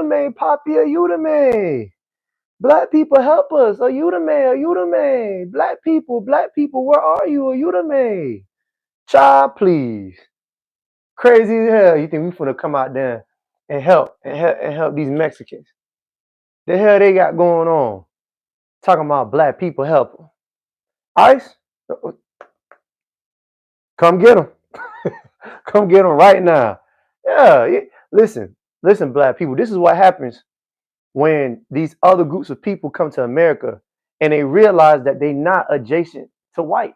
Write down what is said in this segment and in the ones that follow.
the man, Poppy, are you the man? Black people help us. Are you the man? Are you the man? Black people, where are you? Are you the man? Child, please. Crazy as hell. You think we finna come out there and help these Mexicans? The hell they got going on? Talking about black people help them. ICE, come get them. Come get them right now. Yeah, listen, listen, black people. This is what happens when these other groups of people come to America and they realize that they're not adjacent to white.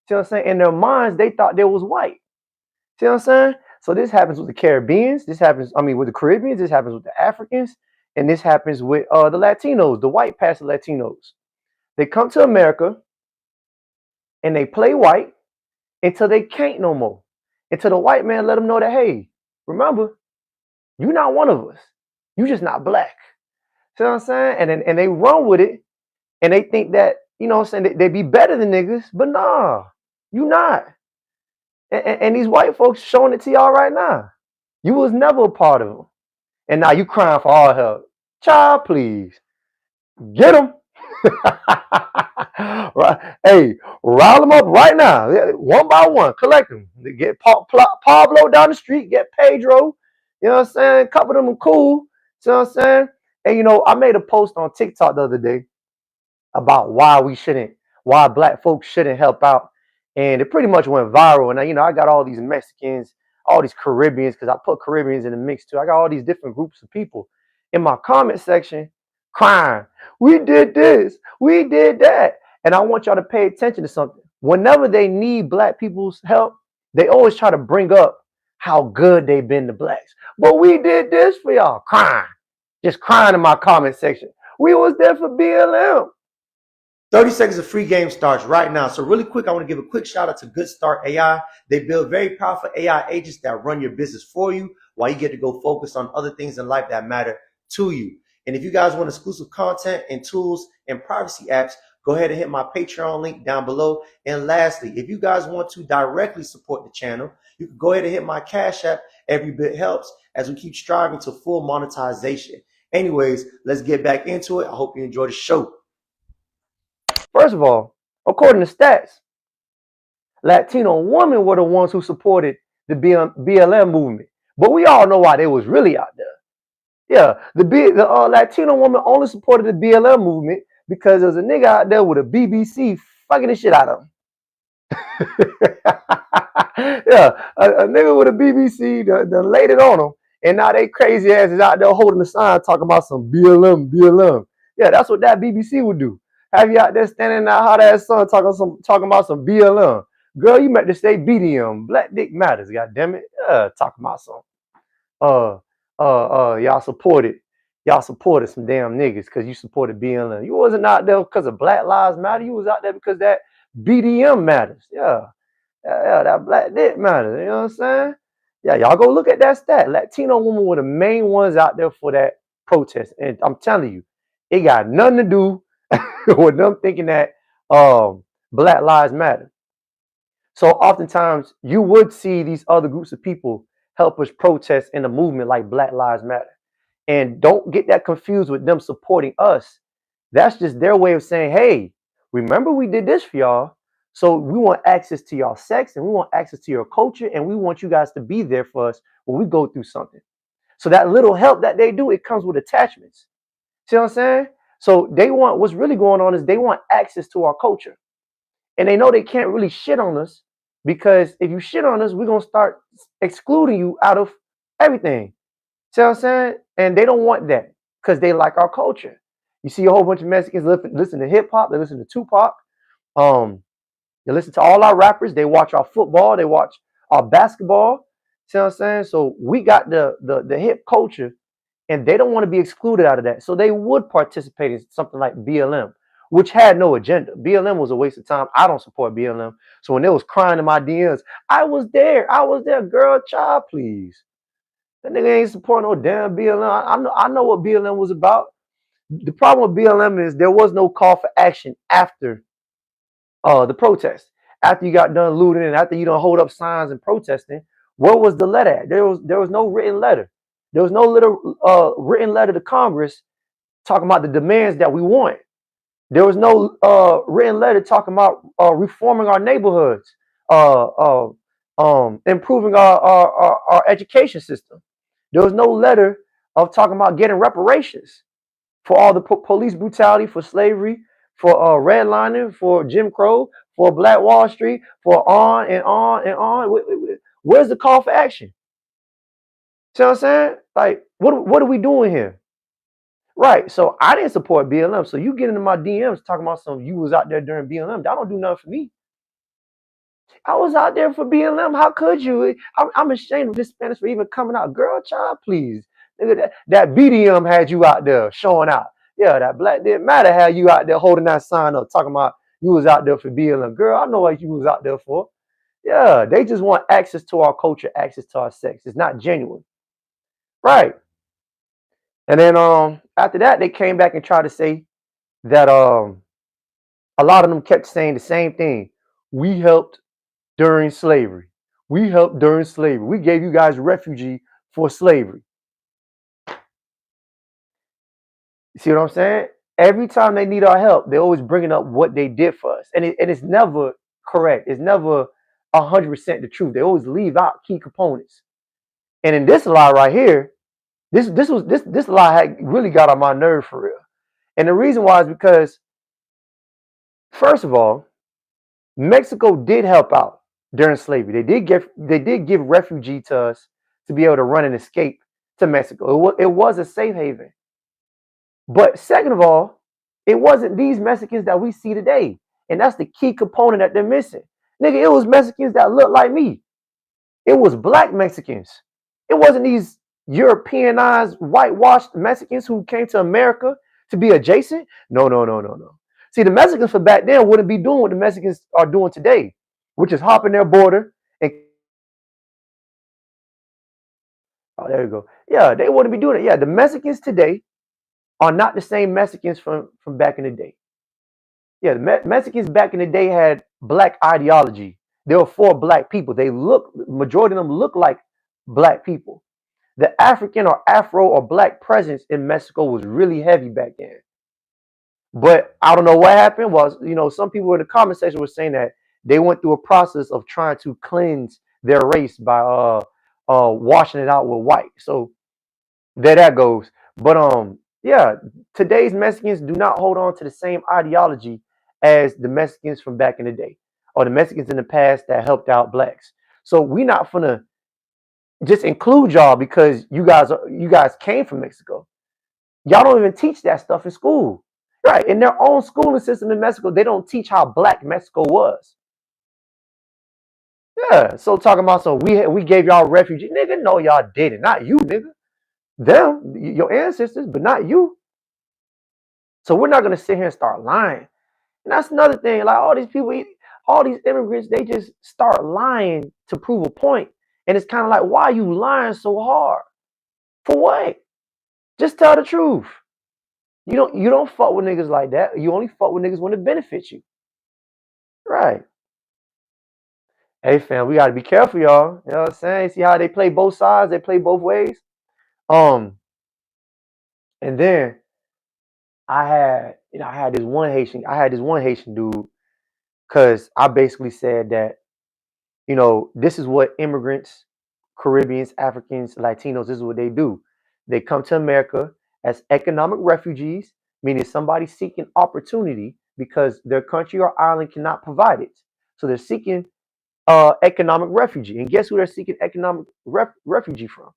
See what I'm saying? In their minds, they thought they was white. See what I'm saying? So this happens with the Caribbeans. This happens, I mean, with the Caribbeans. This happens with the Africans, and this happens with the Latinos, the white passing Latinos. They come to America and they play white until they can't no more. Until the white man let them know that, hey, remember, you're not one of us. You just not black. See what I'm saying? And they run with it, and they think that, you know what I'm saying, they be better than niggas, but nah, you not. And these white folks showing it to y'all right now. You was never a part of them. And now you crying for all help. Child, please. Get them. Right. Hey, rile them up right now. One by one. Collect them. Get Pablo down the street. Get Pedro. You know what I'm saying? A couple of them are cool. You know what I'm saying? And, you know, I made a post on TikTok the other day about why black folks shouldn't help out. And it pretty much went viral. And, you know, I got all these Mexicans, all these Caribbeans, because I put Caribbeans in the mix too. I got all these different groups of people in my comment section crying. We did this. We did that. And I want y'all to pay attention to something. Whenever they need black people's help, they always try to bring up how good they've been to blacks. But we did this for y'all. Crying. Just crying in my comment section. We was there for BLM. 30 seconds of free game starts right now. So really quick, I want to give a quick shout out to Good Start AI. They build very powerful AI agents that run your business for you while you get to go focus on other things in life that matter to you. And if you guys want exclusive content and tools and privacy apps, go ahead and hit my Patreon link down below. And lastly, if you guys want to directly support the channel, you can go ahead and hit my Cash App. Every bit helps as we keep striving to full monetization. Anyways, let's get back into it. I hope you enjoy the show. First of all, according to stats, Latino women were the ones who supported the BLM movement. But we all know why they was really out there. Yeah, the Latino woman only supported the BLM movement because there was a nigga out there with a BBC fucking the shit out of him. Yeah, a nigga with a BBC done laid it on him, and now they crazy asses out there holding the sign talking about some BLM, BLM. Yeah, that's what that BBC would do. Have you out there standing in that hot ass sun talking about some BLM? Girl, you meant to say BDM. Black dick matters, goddammit. Talking about some. Y'all supported some damn niggas because you supported BLM. You wasn't out there because of Black Lives Matter. You was out there because that BDM matters. Yeah, that black dick matters. You know what I'm saying? Yeah, y'all go look at that stat. Latino women were the main ones out there for that protest. And I'm telling you, it got nothing to do with them thinking that Black Lives Matter. So oftentimes you would see these other groups of people help us protest in a movement like Black Lives Matter. And don't get that confused with them supporting us. That's just their way of saying, hey, remember we did this for y'all. So we want access to y'all sex and we want access to your culture and we want you guys to be there for us when we go through something. So that little help that they do, it comes with attachments. See what I'm saying? So they want, what's really going on is they want access to our culture. And they know they can't really shit on us because if you shit on us, we're going to start excluding you out of everything. See what I'm saying? And they don't want that because they like our culture. You see a whole bunch of Mexicans listen to hip hop, they listen to Tupac. They listen to all our rappers, they watch our football, they watch our basketball. See what I'm saying? So we got the hip culture and they don't want to be excluded out of that. So they would participate in something like BLM, which had no agenda. BLM was a waste of time. I don't support BLM. So when they was crying in my DMs, I was there, girl, child, please. That nigga ain't supporting no damn BLM. I know what BLM was about. The problem with BLM is there was no call for action after the protest. After you got done looting and after you don't hold up signs and protesting, where was the letter at? There was no written letter. There was no written letter to Congress talking about the demands that we want. There was no written letter talking about reforming our neighborhoods, uh, uh, improving our education system. There was no letter of talking about getting reparations for all the police brutality, for slavery, for redlining, for Jim Crow, for Black Wall Street, for on and on and on. Where's the call for action? See what I'm saying? Like, what are we doing here? Right. So I didn't support BLM. So you get into my DMs talking about some you was out there during BLM. That don't do nothing for me. I was out there for BLM. How could you? I'm ashamed of this Spanish for even coming out. Girl, child, please. Nigga, that BDM had you out there showing out. Yeah, that black didn't matter how you out there holding that sign up, talking about you was out there for BLM. Girl, I know what you was out there for. Yeah, they just want access to our culture, access to our sex. It's not genuine. Right. And then after that, they came back and tried to say that a lot of them kept saying the same thing. We helped during slavery. We helped during slavery. We gave you guys refugee for slavery. You see what I'm saying? Every time they need our help, they're always bringing up what they did for us. And it's never correct. It's never 100% the truth. They always leave out key components. And in this lie right here, this lie had really got on my nerve for real. And the reason why is because, first of all, Mexico did help out during slavery. They did give refugee to us to be able to run and escape to Mexico. It was a safe haven. But second of all, it wasn't these Mexicans that we see today. And that's the key component that they're missing. Nigga, it was Mexicans that looked like me. It was black Mexicans. It wasn't these Europeanized, whitewashed Mexicans who came to America to be adjacent. No. See, the Mexicans from back then wouldn't be doing what the Mexicans are doing today, which is hopping their border and oh, there you go. Yeah, they wouldn't be doing it. Yeah, the Mexicans today are not the same Mexicans from back in the day. Yeah, the Mexicans back in the day had black ideology. They were for black people. Majority of them look like black people. The African or Afro or black presence in Mexico was really heavy back then. But I don't know what happened. Was some people in the comment section were saying that they went through a process of trying to cleanse their race by washing it out with white. So there that goes. But yeah, today's Mexicans do not hold on to the same ideology as the Mexicans from back in the day or the Mexicans in the past that helped out blacks. So we're not gonna just include y'all because you guys came from Mexico. Y'all don't even teach that stuff in school. Right. In their own schooling system in Mexico, they don't teach how black Mexico was. Yeah. So talking about we gave y'all refugee. Nigga, no, y'all didn't. Not you, nigga. Them, your ancestors, but not you. So we're not gonna sit here and start lying. And that's another thing. Like all these people, all these immigrants, they just start lying to prove a point. And it's kind of like, why are you lying so hard? For what? Just tell the truth. You don't fuck with niggas like that. You only fuck with niggas when it benefits you. Right. Hey fam, we gotta be careful, y'all. You know what I'm saying? See how they play both sides, they play both ways. And then I had this one Haitian dude, because I basically said that, this is what immigrants, Caribbeans, Africans, Latinos, this is what they do. They come to America as economic refugees, meaning somebody seeking opportunity because their country or island cannot provide it. So they're seeking economic refugee. And guess who they're seeking economic refugee from?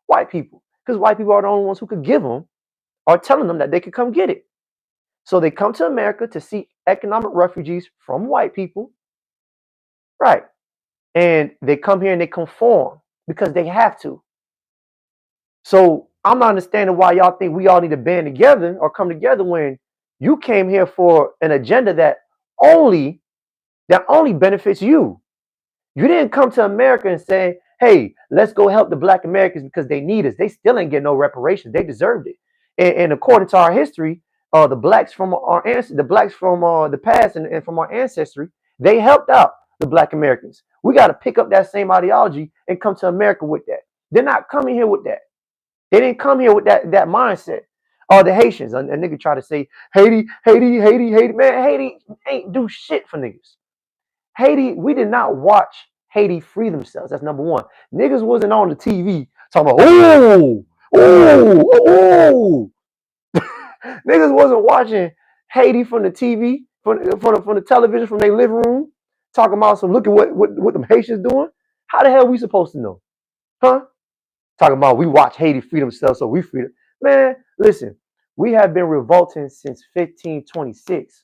White people. Because white people are the only ones who could give them or telling them that they could come get it. So they come to America to seek economic refugees from white people. Right. And they come here and they conform because they have to. So I'm not understanding why y'all think we all need to band together or come together when you came here for an agenda that only benefits you. You didn't come to America and say, hey, let's go help the black Americans because they need us. They still ain't getting no reparations. They deserved it. And according to our history, the blacks from the past and from our ancestry, they helped out the black Americans. We got to pick up that same ideology and come to America with that. They're not coming here with that. They didn't come here with that mindset. Oh, the Haitians, a nigga try to say Haiti, Haiti, Haiti, Haiti. Man, Haiti ain't do shit for niggas. Haiti, we did not watch Haiti free themselves. That's number one. Niggas wasn't on the TV talking about, ooh, ooh, ooh. Niggas wasn't watching Haiti from the TV, from the television, from their living room, talking about some, look at what them Haitians doing. How the hell we supposed to know? Huh? Talking about we watch Haiti free themselves, so we free them. Man, listen, we have been revolting since 1526.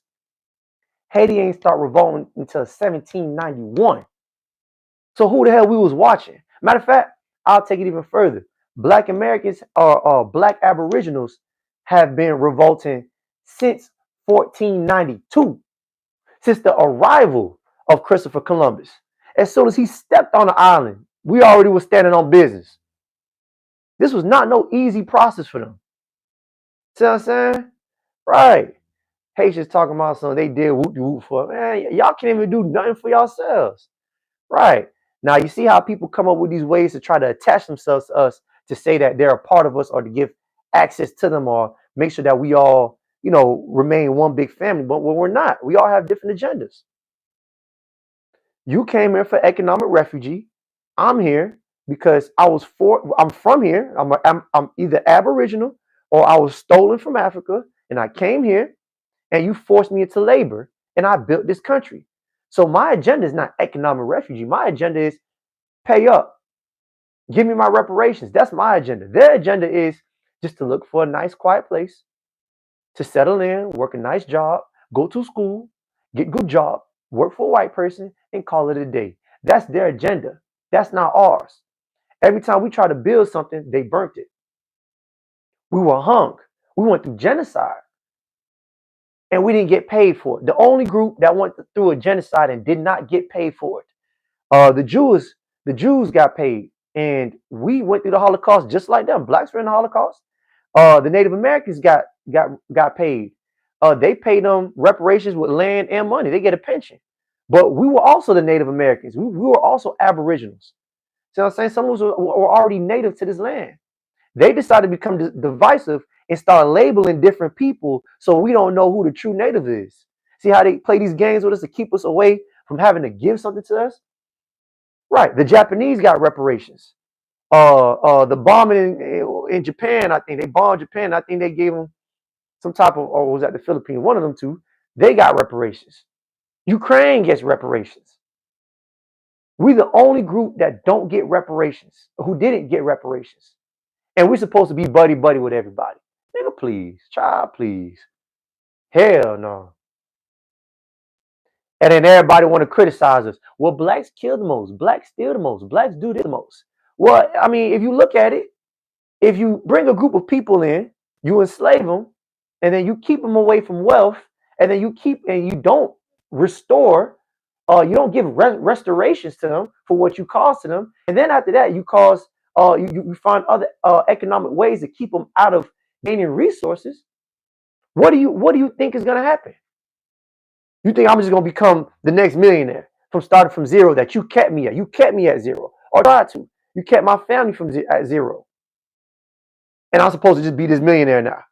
Haiti ain't start revolting until 1791. So who the hell we was watching? Matter of fact, I'll take it even further. Black Americans or Black Aboriginals have been revolting since 1492, since the arrival of Christopher Columbus. As soon as he stepped on the island, we already was standing on business. This was not no easy process for them. See what I'm saying? Right. Haitians talking about something they did whoop de whoop for. Man, y'all can't even do nothing for yourselves. Right. Now you see how people come up with these ways to try to attach themselves to us, to say that they're a part of us or to give access to them or make sure that we all, remain one big family. But when we're not, we all have different agendas. You came here for economic refugee. I'm here because I'm from here. I'm either Aboriginal or I was stolen from Africa and I came here and you forced me into labor and I built this country. So my agenda is not economic refugee. My agenda is pay up. Give me my reparations. That's my agenda. Their agenda is just to look for a nice, quiet place to settle in, work a nice job, go to school, get good job, work for a white person, and call it a day. That's their agenda. That's not ours. Every time we try to build something, they burnt it. We were hung. We went through genocide. And we didn't get paid for it. The only group that went through a genocide and did not get paid for it, the Jews got paid, and we went through the Holocaust just like them. Blacks were in the Holocaust. The Native Americans got paid. They paid them reparations with land and money. They get a pension. But we were also the Native Americans. We were also Aboriginals. So I'm saying some of us were already native to this land. They decided to become divisive and start labeling different people so we don't know who the true native is. See how they play these games with us to keep us away from having to give something to us? Right. The Japanese got reparations. The bombing in Japan, I think they bombed Japan. I think they gave them some type of, or was that the Philippines? One of them two. They got reparations. Ukraine gets reparations. We the only group that don't get reparations, who didn't get reparations. And we're supposed to be buddy buddy with everybody. Nigga, please. Child, please. Hell no. And then everybody want to criticize us. Well, blacks kill the most. Blacks steal the most. Blacks do this the most. Well, I mean, if you look at it, if you bring a group of people in, you enslave them, and then you keep them away from wealth, and then you don't restore, you don't give restorations to them for what you caused to them, and then after that you cause, you find other economic ways to keep them out of gaining resources. What do you think is going to happen? You think I'm just going to become the next millionaire from starting from zero that you kept me at? You kept me at zero, or tried to. You kept my family from at zero. And I'm supposed to just be this millionaire now.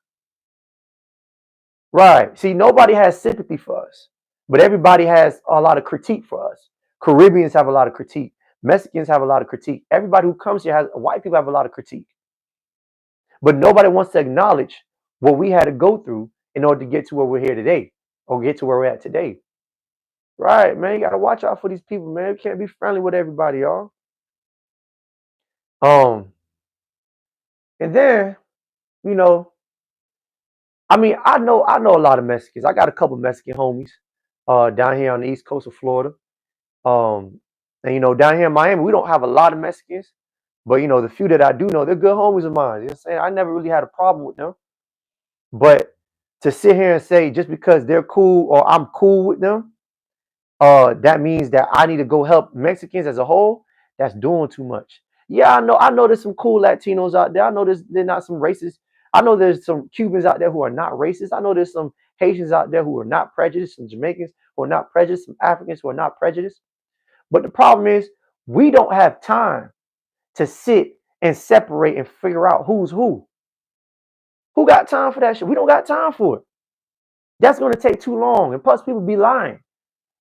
Right. See, nobody has sympathy for us, but everybody has a lot of critique for us. Caribbeans have a lot of critique. Mexicans have a lot of critique. Everybody who comes here white people have a lot of critique. But nobody wants to acknowledge what we had to go through in order to get to where we're here today, or get to where we're at today. Right, man. You got to watch out for these people, man. You can't be friendly with everybody, y'all. And then, you know, I mean, I know a lot of Mexicans. I got a couple Mexican homies down here on the east coast of Florida. And down here in Miami, we don't have a lot of Mexicans, but the few that I do know, they're good homies of mine. You know what I'm saying? I never really had a problem with them. But to sit here and say just because they're cool or I'm cool with them, that means that I need to go help Mexicans as a whole, that's doing too much. Yeah, I know there's some cool Latinos out there. I know there's not some racist. I know there's some Cubans out there who are not racist. I know there's some Haitians out there who are not prejudiced, some Jamaicans who are not prejudiced, some Africans who are not prejudiced. But the problem is we don't have time to sit and separate and figure out who's who. Who got time for that shit? We don't got time for it. That's going to take too long. And plus, people be lying.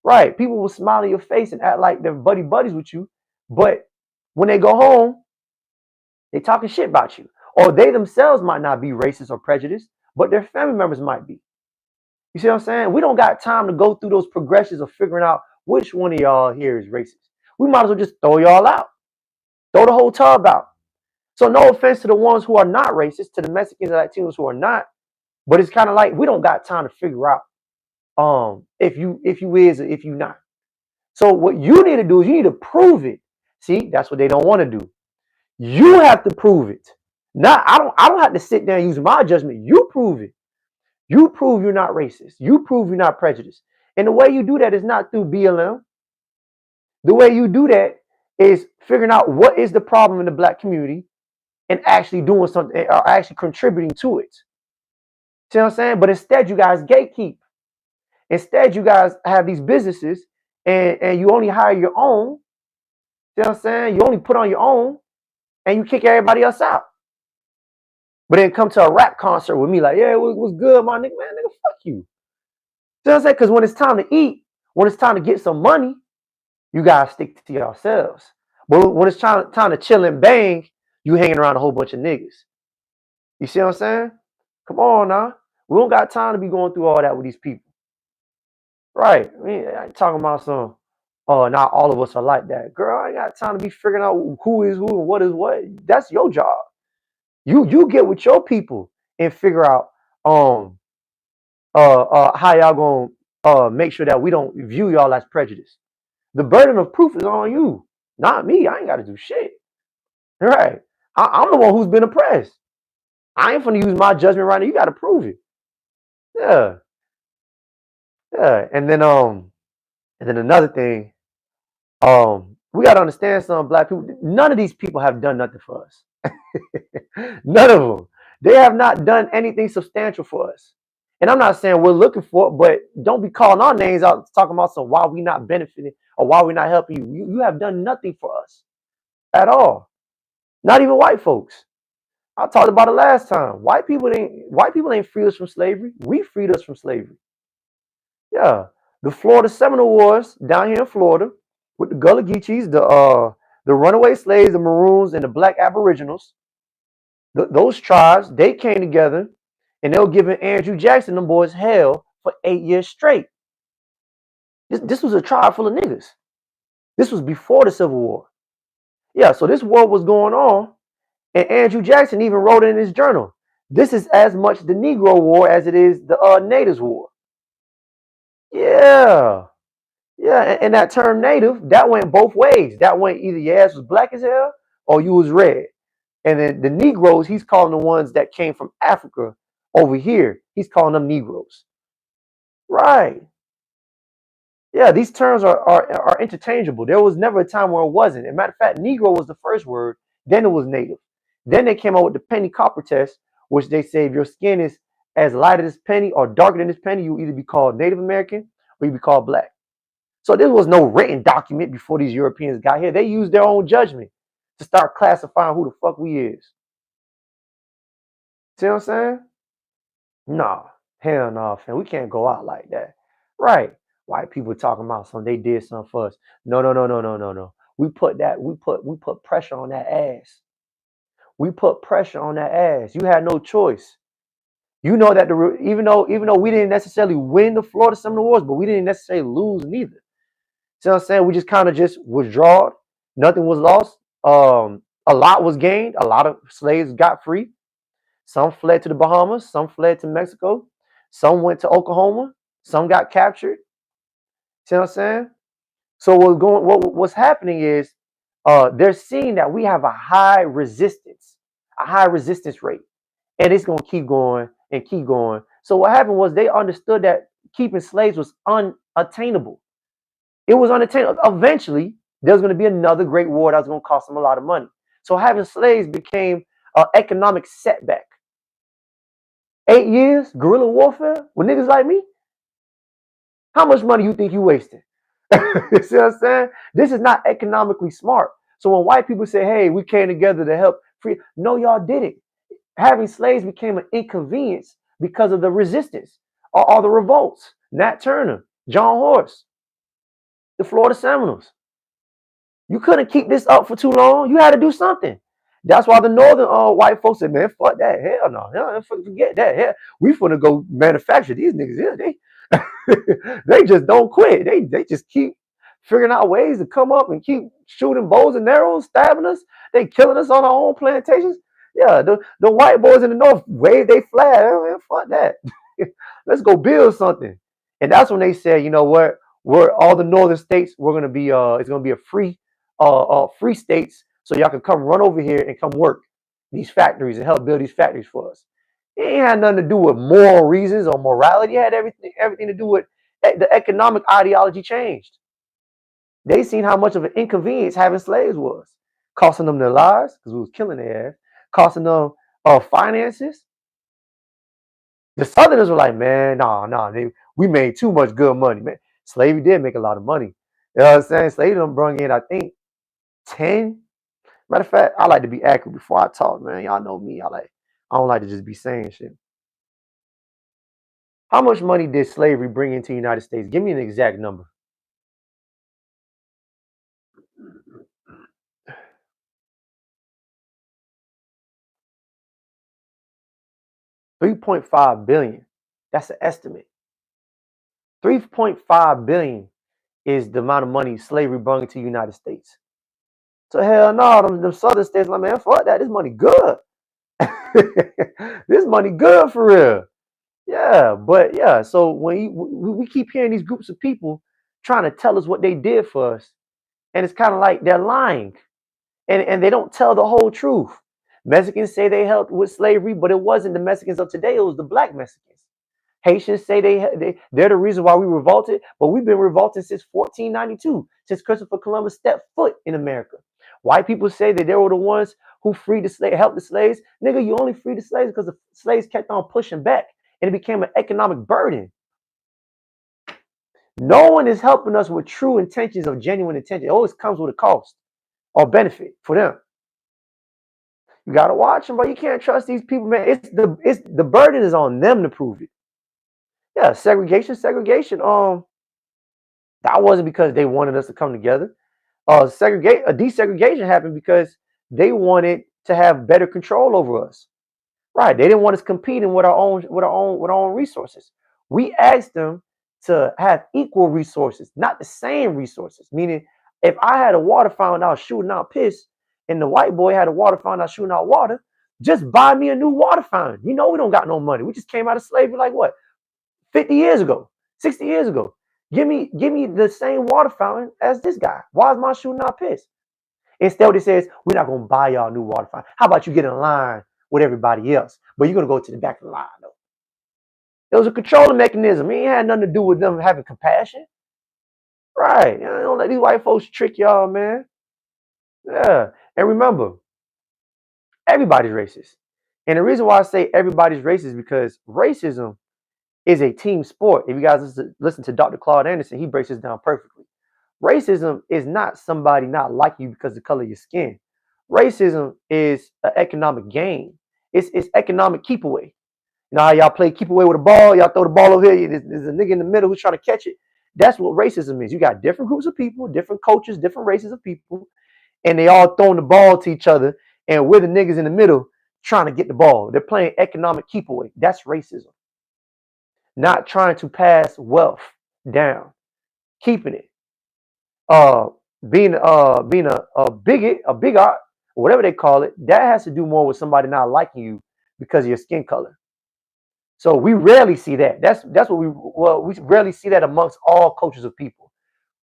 Right? People will smile in your face and act like they're buddies with you. But when they go home, they talking shit about you. Or they themselves might not be racist or prejudiced, but their family members might be. You see what I'm saying? We don't got time to go through those progressions of figuring out which one of y'all here is racist. We might as well just throw y'all out. Throw the whole tub out. So no offense to the ones who are not racist, to the Mexicans and Latinos who are not, but it's kind of like we don't got time to figure out if you is or if you not. So what you need to do is you need to prove it. See, that's what they don't want to do. You have to prove it. Not I don't have to sit there and use my judgment. You prove it. You prove you're not racist. You prove you're not prejudiced. And the way you do that is not through BLM. The way you do that is figuring out what is the problem in the black community and actually doing something or actually contributing to it. See what I'm saying? But instead, you guys gatekeep. Instead, you guys have these businesses and you only hire your own. See what I'm saying? You only put on your own and you kick everybody else out. But then come to a rap concert with me like, yeah, it was good, my nigga. Man, nigga, fuck you. See what I'm saying? Because when it's time to eat, when it's time to get some money, you guys stick to yourselves. But when it's time to chill and bang, you hanging around a whole bunch of niggas. You see what I'm saying? Come on now. We don't got time to be going through all that with these people. Right. I mean, I ain't talking about some, oh, not all of us are like that. Girl, I ain't got time to be figuring out who is who and what is what. That's your job. You get with your people and figure out how y'all gonna make sure that we don't view y'all as prejudice. The burden of proof is on you, not me. I ain't got to do shit. Right? I'm the one who's been oppressed. I ain't gonna use my judgment right now. You got to prove it. Yeah, yeah. And then another thing, we got to understand some black people. None of these people have done nothing for us. None of them. They have not done anything substantial for us. And I'm not saying we're looking for it, but don't be calling our names out talking about some why we not benefiting or why we're not helping you. You have done nothing for us at all. Not even white folks. I talked about it last time. White people ain't freed us from slavery. We freed us from slavery. Yeah. The Florida Seminole Wars down here in Florida with the Gullah Geechees, the runaway slaves, the Maroons, and the black Aboriginals. Those tribes, they came together and they were giving Andrew Jackson them boys hell for 8 years straight. This was a tribe full of niggas. This was before the Civil War. Yeah, so this war was going on, and Andrew Jackson even wrote in his journal, this is as much the Negro War as it is the Natives War. Yeah. Yeah, and that term native, that went both ways. That went either your ass was black as hell or you was red. And then the Negroes, he's calling the ones that came from Africa over here, he's calling them Negroes. Right. Yeah, these terms are interchangeable. There was never a time where it wasn't. As a matter of fact, Negro was the first word, then it was native. Then they came out with the penny copper test, which they say if your skin is as light as this penny or darker than this penny, you'll either be called Native American or you'll be called black. So there was no written document before these Europeans got here. They used their own judgment to start classifying who the fuck we is. See what I'm saying? Nah, hell no, fam. We can't go out like that. Right. White people talking about something, they did something for us. No. We put pressure on that ass. We put pressure on that ass. You had no choice. You know that even though we didn't necessarily win the Florida Seminole Wars, but we didn't necessarily lose neither. See what I'm saying? We just kind of just withdrawed. Nothing was lost. A lot was gained. A lot of slaves got free. Some fled to the Bahamas. Some fled to Mexico. Some went to Oklahoma. Some got captured. See what I'm saying? So what's happening is they're seeing that we have a high resistance rate, and it's gonna keep going and keep going. So what happened was they understood that keeping slaves was unattainable. It was unattainable. Eventually, there's going to be another great war that's going to cost them a lot of money. So having slaves became an economic setback. 8 years, guerrilla warfare with niggas like me? How much money you think you wasting? You see what I'm saying? This is not economically smart. So when white people say, hey, we came together to help free. No, y'all didn't. Having slaves became an inconvenience because of the resistance or the revolts. Nat Turner, John Horse, the Florida Seminoles. You couldn't keep this up for too long. You had to do something. That's why the northern white folks said, man, fuck that. Hell no. Hell, forget that. Hell, we finna go manufacture these niggas here. They just don't quit. They just keep figuring out ways to come up and keep shooting bows and arrows, stabbing us. They killing us on our own plantations. Yeah, the white boys in the north wave they flag. Man, fuck that. Let's go build something. And that's when they said, you know what? We're all the northern states. We're gonna be it's gonna be a free states. So y'all can come run over here and come work these factories and help build these factories for us. It ain't had nothing to do with moral reasons or morality. It had everything to do with the economic ideology changed. They seen how much of an inconvenience having slaves was, costing them their lives because we was killing their ass, costing them finances. The Southerners were like, man, nah, we made too much good money, man. Slavery did make a lot of money. You know what I'm saying? Slavery done brung in, I think, 10. Matter of fact, I like to be accurate before I talk, man. Y'all know me. I don't like to just be saying shit. How much money did slavery bring into the United States? Give me an exact number. $3.5 billion. That's an estimate. 3.5 billion is the amount of money slavery brought into the United States. So hell no, them southern states like, man, fuck that. This money good. This money good for real. Yeah, but yeah, so when we keep hearing these groups of people trying to tell us what they did for us, and it's kind of like they're lying, and they don't tell the whole truth. Mexicans say they helped with slavery, but it wasn't the Mexicans of today, it was the black Mexicans. Haitians say they're the reason why we revolted, but we've been revolting since 1492, since Christopher Columbus stepped foot in America. White people say that they were the ones who freed the slave, helped the slaves. Nigga, you only freed the slaves because the slaves kept on pushing back, and it became an economic burden. No one is helping us with true intentions or genuine intention. It always comes with a cost or benefit for them. You gotta watch them, but you can't trust these people, man. It's the burden is on them to prove it. Yeah, segregation. That wasn't because they wanted us to come together. Desegregation happened because they wanted to have better control over us. Right? They didn't want us competing with our own resources. We asked them to have equal resources, not the same resources. Meaning, if I had a water fountain, I was shooting out piss, and the white boy had a water fountain, I was shooting out water. Just buy me a new water fountain. You know we don't got no money. We just came out of slavery like what? 50 years ago, 60 years ago. Give me the same water fountain as this guy. Why is my shooting out piss? Instead, what it says, we're not going to buy y'all a new water fountain. How about you get in line with everybody else? But you're going to go to the back of the line, though. It was a controlling mechanism. It ain't had nothing to do with them having compassion. Right. You know, don't let these white folks trick y'all, man. Yeah. And remember, everybody's racist. And the reason why I say everybody's racist is because racism is a team sport. If you guys listen to Dr. Claude Anderson, he breaks this down perfectly. Racism is not somebody not like you because of the color of your skin. Racism is an economic game. It's economic keep away. You know how y'all play keep away with a ball? Y'all throw the ball over here. There's a nigga in the middle who's trying to catch it. That's what racism is. You got different groups of people, different cultures, different races of people, and they all throwing the ball to each other. And we're the niggas in the middle trying to get the ball. They're playing economic keep away. That's racism. Not trying to pass wealth down, keeping it. Being a bigot, or whatever they call it, that has to do more with somebody not liking you because of your skin color. So we rarely see that. That's what we rarely see that amongst all cultures of people.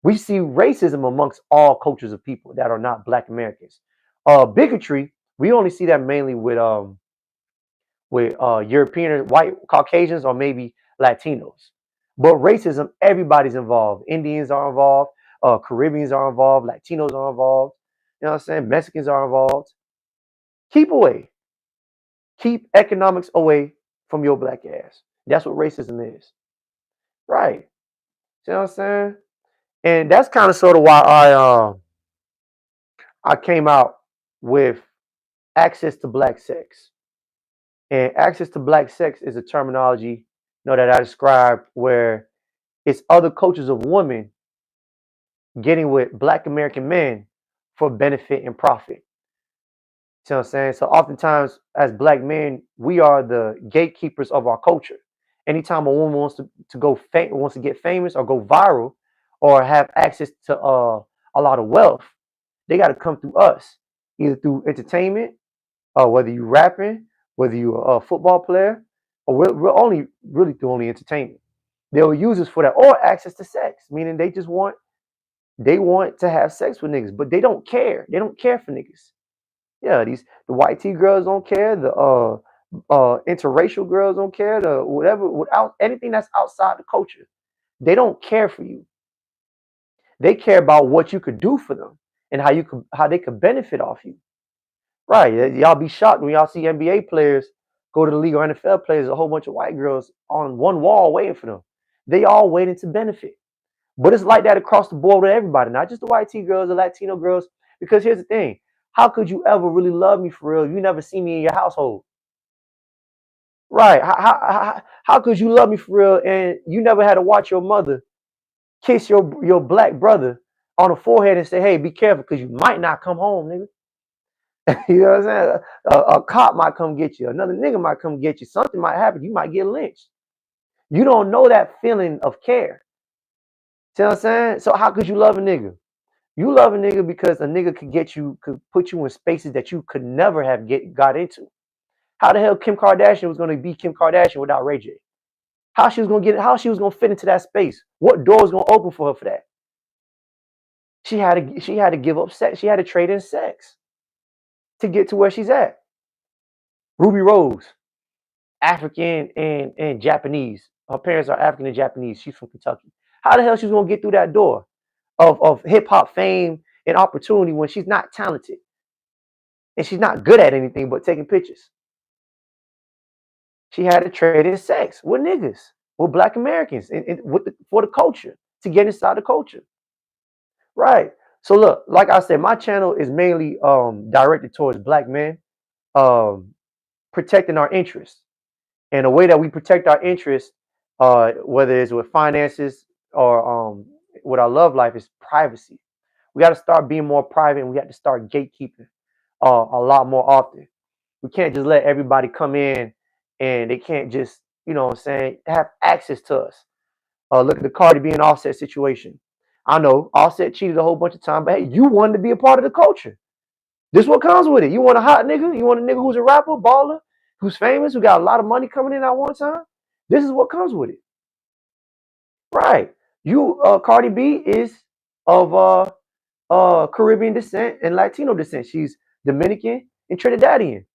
We see racism amongst all cultures of people that are not Black Americans. Bigotry, we only see that mainly with European, white Caucasians, or maybe Latinos. But racism, everybody's involved. Indians are involved. Caribbeans are involved. Latinos are involved. You know what I'm saying? Mexicans are involved. Keep away. Keep economics away from your black ass. That's what racism is. Right. You know what I'm saying? And that's kind of sort of why I came out with access to black sex. And access to black sex is a terminology, that I described where it's other cultures of women getting with black American men for benefit and profit. See what I'm saying? So oftentimes as black men, we are the gatekeepers of our culture. Anytime a woman wants to get famous or go viral or have access to a lot of wealth, they got to come through us, either through entertainment, or whether you rapping, whether you're a football player, or we're only really through only entertainment. They'll use us for that, or access to sex, meaning they want to have sex with niggas, but they don't care. They don't care for niggas. Yeah, the white tee girls don't care. The interracial girls don't care. The whatever, without anything that's outside the culture, they don't care for you. They care about what you could do for them and how they could benefit off you. Right? Y'all be shocked when y'all see NBA players go to the league or NFL players, a whole bunch of white girls on one wall waiting for them. They all waiting to benefit. But it's like that across the board with everybody, not just the white tee girls, the Latino girls. Because here's the thing: how could you ever really love me for real if you never see me in your household? Right? How could you love me for real and you never had to watch your mother kiss your black brother on the forehead and say, "Hey, be careful, because you might not come home, nigga." You know what I'm saying? A cop might come get you. Another nigga might come get you. Something might happen. You might get lynched. You don't know that feeling of care. See what I'm saying? So how could you love a nigga? You love a nigga because a nigga could put you in spaces that you could never have got into. How the hell Kim Kardashian was going to be Kim Kardashian without Ray J? How she was going to how she was going to fit into that space? What door was going to open for her for that? She had to give up sex. She had to trade in sex to get to where she's at. Ruby Rose, African and Japanese. Her parents are African and Japanese. She's from Kentucky. How the hell she's going to get through that door of hip hop fame and opportunity when she's not talented and she's not good at anything but taking pictures? She had to trade in sex with niggas, with black Americans, and for the culture, to get inside the culture. Right. So look, like I said, my channel is mainly directed towards black men, um, protecting our interests. And the way that we protect our interests, whether it's with finances or with our love life, is privacy. We got to start being more private, and we have to start gatekeeping a lot more often. We can't just let everybody come in and they can't just, what I'm saying, have access to us. Look at the Cardi B and Offset situation. I know Offset cheated a whole bunch of times, but hey, you wanted to be a part of the culture. This is what comes with it. You want a hot nigga? You want a nigga who's a rapper, baller, who's famous, who got a lot of money coming in at one time? This is what comes with it. Right. Cardi B is of Caribbean descent and Latino descent. She's Dominican and Trinidadian.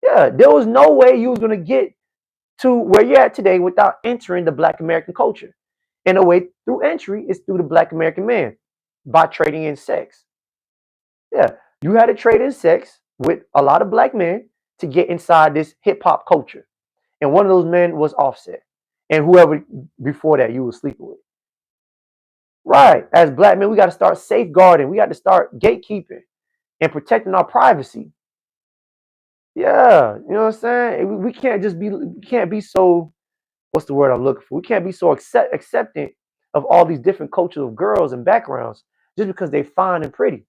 Yeah, there was no way you was gonna get to where you're at today without entering the Black American culture. And the way through entry is through the Black American man by trading in sex. Yeah, you had to trade in sex with a lot of black men to get inside this hip hop culture. And one of those men was Offset. And whoever before that you were sleeping with. Right. As black men, we got to start safeguarding. We got to start gatekeeping and protecting our privacy. Yeah, you know what I'm saying? We can't be so, what's the word I'm looking for? We can't be so accepting of all these different cultures of girls and backgrounds just because they fine and pretty.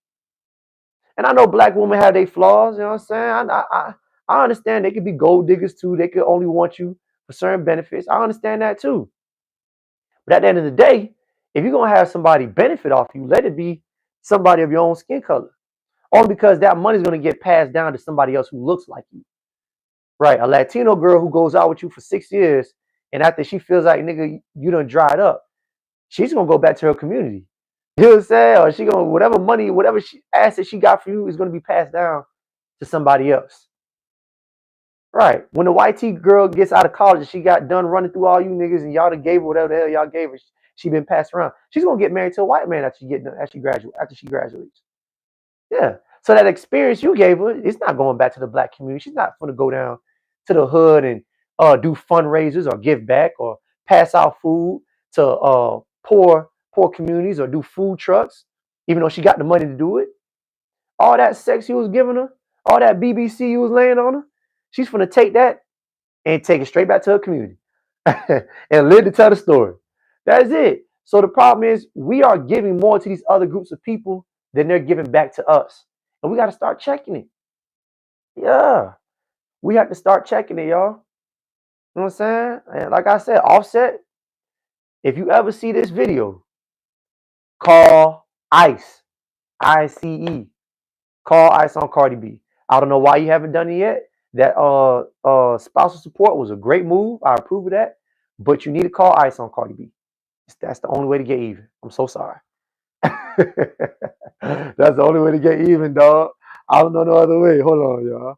And I know black women have their flaws, you know what I'm saying? I understand they could be gold diggers too. They could only want you for certain benefits. I understand that too. But at the end of the day, if you're gonna have somebody benefit off you, let it be somebody of your own skin color. Only because that money is gonna get passed down to somebody else who looks like you. Right? A Latino girl who goes out with you for 6 years, and after she feels like, nigga, you done dried up, she's gonna go back to her community. You know what I'm saying? Or she gonna, whatever money, whatever asset she got for you is gonna be passed down to somebody else. Right. When the white tee girl gets out of college and she got done running through all you niggas and y'all done gave her whatever the hell y'all gave her, she been passed around. She's gonna get married to a white man after she graduates. Yeah. So that experience you gave her, it's not going back to the black community. She's not gonna go down to the hood and do fundraisers or give back or pass out food to poor communities or do food trucks, even though she got the money to do it. All that sex you was giving her All that BBC you was laying on her, she's gonna take that and take it straight back to her community and live to tell the story. That's it. So the problem is we are giving more to these other groups of people than they're giving back to us. And we got to start checking it. Yeah. We have to start checking it, y'all. You know what I'm saying? And like I said, Offset, if you ever see this video, call ICE. ICE. Call ICE on Cardi B. I don't know why you haven't done it yet. That spousal support was a great move. I approve of that. But you need to call ICE on Cardi B. That's the only way to get even. I'm so sorry. That's the only way to get even, dog. I don't know no other way. Hold on,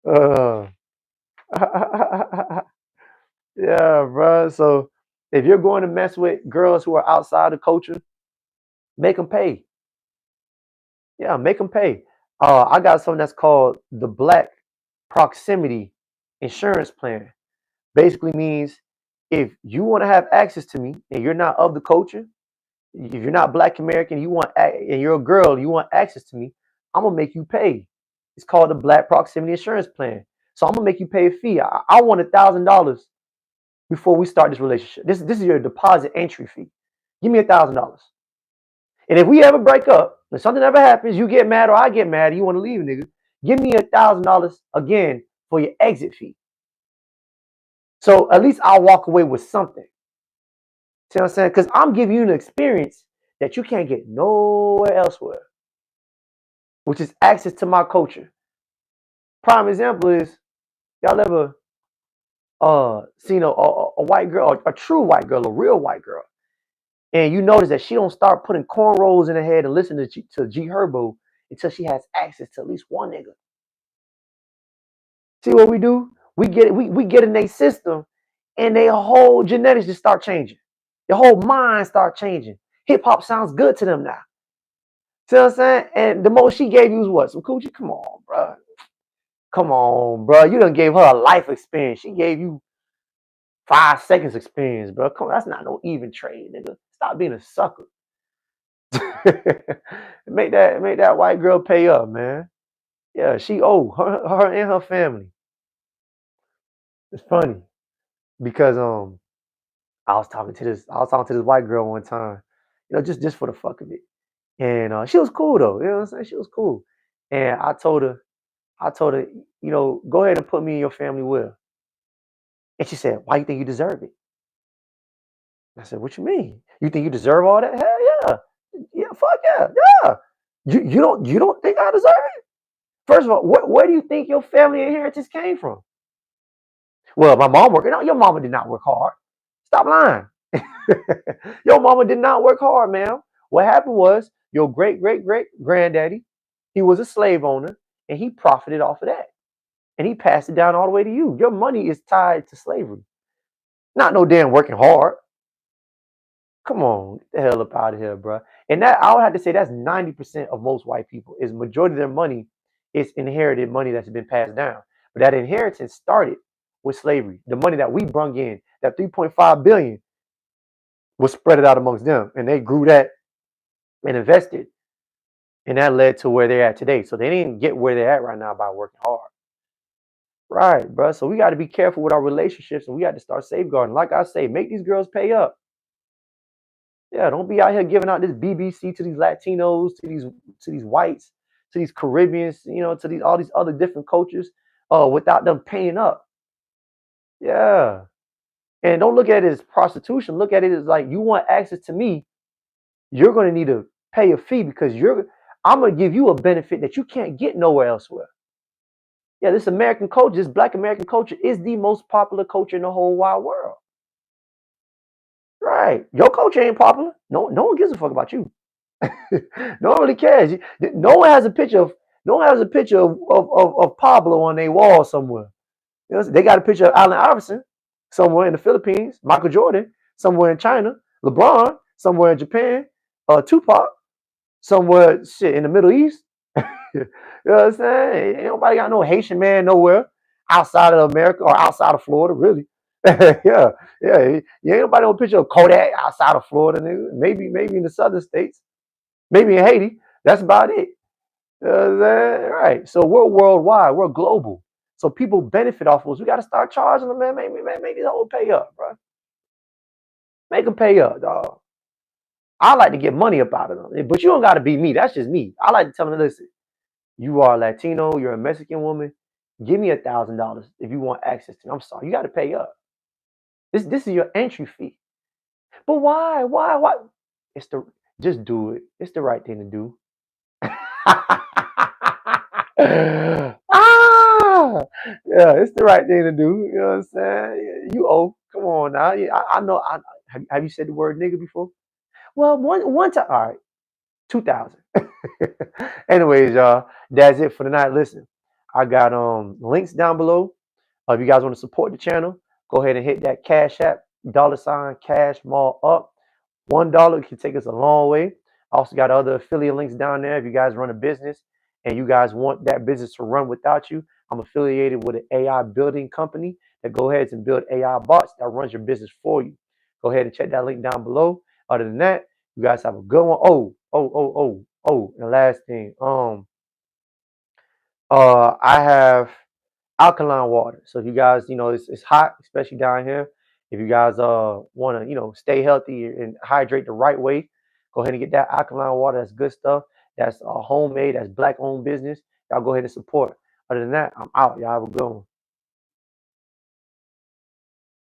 y'all. Yeah, bro. So if you're going to mess with girls who are outside the culture, make them pay. Yeah, make them pay. I got something that's called the Black Proximity Insurance Plan. Basically means if you want to have access to me and you're not of the culture, if you're not Black American, and you're a girl, you want access to me, I'm gonna make you pay. It's called the Black Proximity Insurance Plan. So I'm gonna make you pay a fee. I want $1,000 before we start this relationship. This is your deposit entry fee. Give me $1,000. And if we ever break up, if something ever happens, you get mad or I get mad, and you want to leave, nigga, give me $1,000 again for your exit fee. So at least I'll walk away with something. See what I'm saying? Because I'm giving you an experience that you can't get nowhere elsewhere, which is access to my culture. Prime example is y'all ever seen a white girl, a true white girl, a real white girl, and you notice that she don't start putting cornrows in her head and listen to G Herbo until she has access to at least one nigga. See what we do? We get in their system, and their whole genetics just start changing. Their whole mind start changing. Hip hop sounds good to them now. See what I'm saying? And the most she gave you was what? Some coochie? Come on, bro. Come on, bro. You done gave her a life experience. She gave you 5 seconds experience, bro. Come on, that's not no even trade, nigga. Stop being a sucker. make that white girl pay up, man. Yeah, she owe her and her family. It's funny because I was talking to this white girl one time, just for the fuck of it, and she was cool though. You know what I'm saying? She was cool, and I told her, go ahead and put me in your family will. And she said, "Why you think you deserve it?" I said, "What you mean? You think you deserve all that? Hell yeah, yeah, fuck yeah, yeah. You don't think I deserve it? First of all, where do you think your family inheritance came from? Well, my mom worked. No, your mama did not work hard. Stop lying. Your mama did not work hard, ma'am. What happened was your great great great granddaddy, he was a slave owner, and he profited off of that, and he passed it down all the way to you. Your money is tied to slavery, not no damn working hard. Come on, get the hell up out of here, bro. And that I would have to say that's 90% of most white people. Is majority of their money is inherited money that's been passed down. But that inheritance started with slavery. The money that we brung in, that 3.5 billion, was spread it out amongst them, and they grew that and invested, and that led to where they're at today. So they didn't get where they're at right now by working hard. Right, bro. So we got to be careful with our relationships, and we got to start safeguarding. Like I say, make these girls pay up. Yeah, don't be out here giving out this BBC to these Latinos, to these whites, to these Caribbeans, to these all these other different cultures, without them paying up. Yeah, and don't look at it as prostitution. Look at it as like you want access to me, you're going to need to pay a fee because I'm going to give you a benefit that you can't get nowhere elsewhere. Yeah, this American culture, this Black American culture, is the most popular culture in the whole wide world. Right. Your culture ain't popular. No one gives a fuck about you. No one really cares. No one has a picture of Pablo on their wall somewhere. They got a picture of Allen Iverson somewhere in the Philippines, Michael Jordan somewhere in China, LeBron somewhere in Japan, Tupac somewhere in the Middle East. You know what I'm saying? Ain't nobody got no Haitian man nowhere outside of America or outside of Florida, really. Yeah. Ain't nobody on a picture of Kodak outside of Florida, nigga. Maybe in the southern states, maybe in Haiti. That's about it. You know what I'm saying? Right. So we're worldwide, we're global. So people benefit off of us. We got to start charging them, man. Make these whole pay up, bro. Make them pay up, dog. I like to get money up out of them, but you don't got to be me. That's just me. I like to tell them, listen, you are Latino, you're a Mexican woman. Give me $1,000 if you want access to me. I'm sorry, you got to pay up. This is your entry fee. But why? Why? It's the just do it. It's the right thing to do. Ah, yeah, it's the right thing to do. You know what I'm saying? You owe. Come on now. Yeah, I know. Have you said the word nigga before? Well, one time. All right, 2000. Anyways, y'all, that's it for tonight. Listen, I got links down below. If you guys want to support the channel, go ahead and hit that Cash App $ Cash Mall up. $1 can take us a long way. I also got other affiliate links down there. If you guys run a business and you guys want that business to run without you, I'm affiliated with an AI building company that go ahead and build AI bots that runs your business for you. Go ahead and check that link down below. Other than that, you guys have a good one. And the last thing, I have alkaline water. So if you guys, it's hot, especially down here. If you guys want to, stay healthy and hydrate the right way, go ahead and get that alkaline water. That's good stuff. That's homemade. That's black owned business. Y'all go ahead and support. Other than that, I'm out. Y'all have a good one.